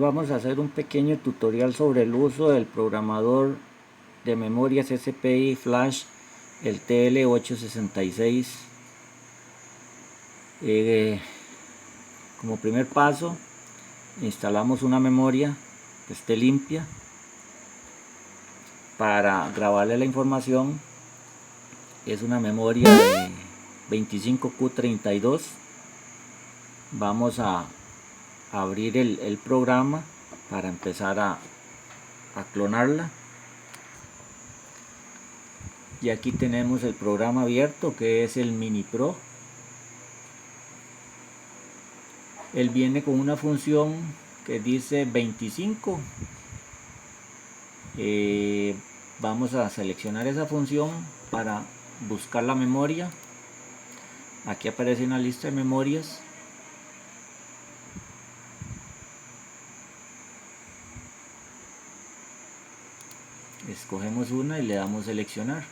vamos a hacer un pequeño tutorial sobre el uso del programador de memorias SPI Flash, el TL866. Como primer paso, instalamos una memoria que esté limpia para grabarle la información. Es una memoria de 25Q32. Vamos a abrir el programa para empezar a clonarla. Y aquí tenemos el programa abierto, que es el Mini Pro. Él viene con una función que dice 25. Vamos a seleccionar esa función para buscar la memoria. Aquí aparece una lista de memorias. Escogemos una y le damos seleccionar.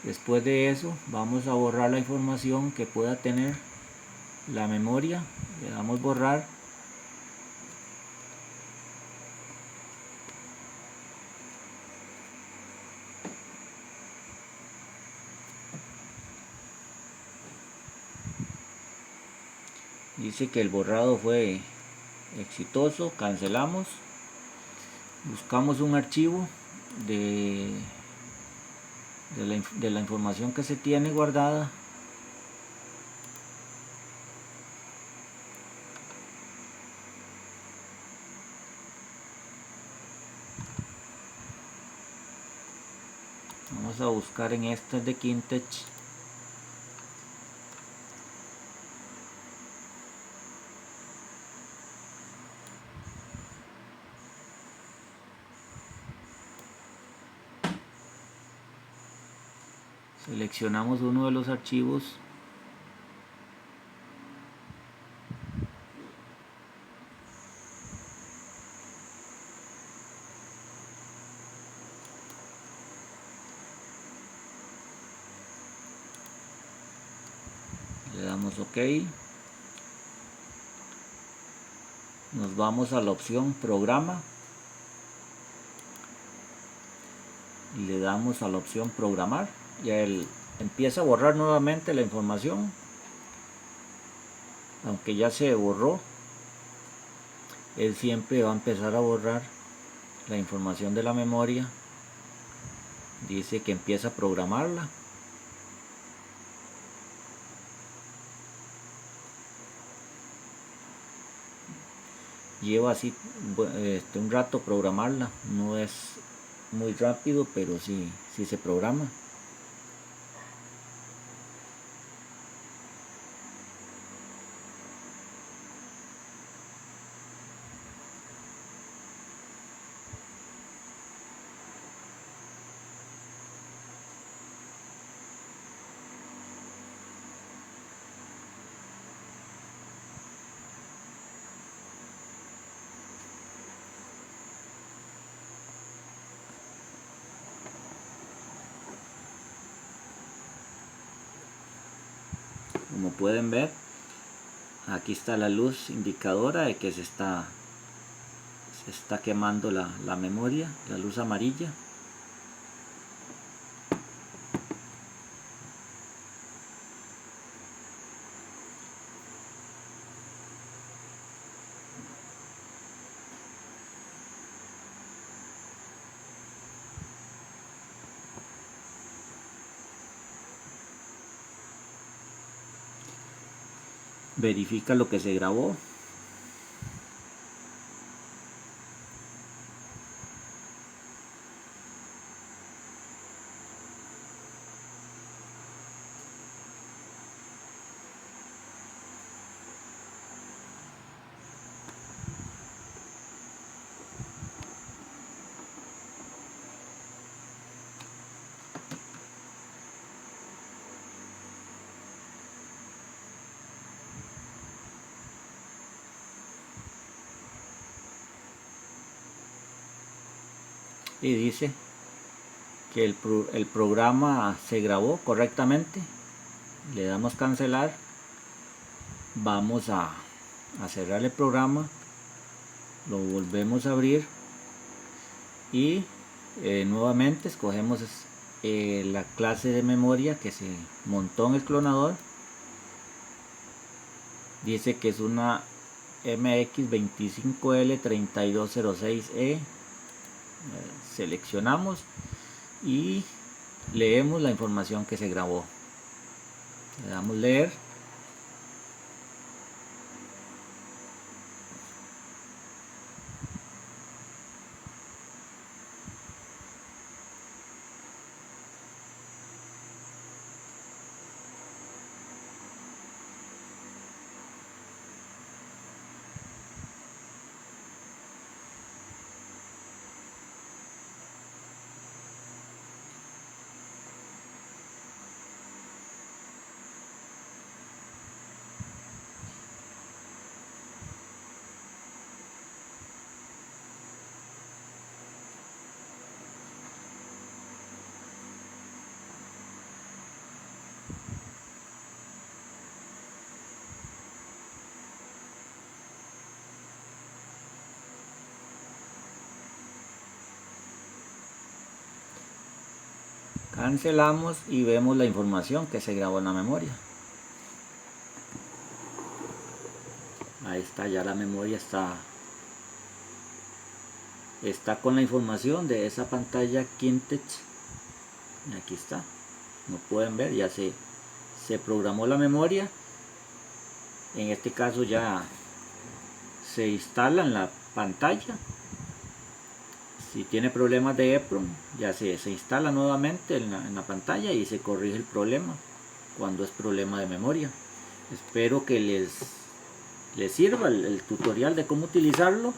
Después de eso vamos a borrar la información que pueda tener la memoria. Le damos borrar. Dice que el borrado fue exitoso. Cancelamos. Buscamos un archivo de la información que se tiene guardada. Vamos a buscar en este de Kintech. Seleccionamos uno de los archivos. Le damos OK. Nos vamos a la opción Programa. Y le damos a la opción Programar. Y él empieza a borrar nuevamente la información. Aunque ya se borró, él siempre va a empezar a borrar la información de la memoria. Dice que empieza a programarla. Lleva así un rato programarla. No es muy rápido, pero sí se programa. Como pueden ver, aquí está la luz indicadora de que se está quemando la memoria, la luz amarilla. Verifica lo que se grabó. Y dice que el programa se grabó correctamente. Le damos cancelar. Vamos a cerrar el programa lo volvemos a abrir y nuevamente escogemos la clase de memoria que se montó en el clonador. Dice que es una MX25L3206E. Seleccionamos y leemos la información que se grabó. Le damos leer. Cancelamos y vemos la información que se grabó en la memoria. Ahí está, ya la memoria está con la información de esa pantalla Kintex. Aquí está, como pueden ver, ya se programó la memoria. En este caso ya se instala en la pantalla. Si tiene problemas de EEPROM, ya se instala nuevamente en la pantalla y se corrige el problema cuando es problema de memoria. Espero que les sirva el tutorial de cómo utilizarlo,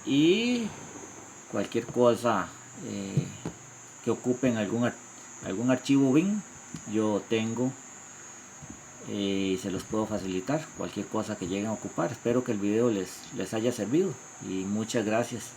y cualquier cosa que ocupen algún archivo bin, yo tengo y se los puedo facilitar. Cualquier cosa que lleguen a ocupar. Espero que el video les haya servido y muchas gracias.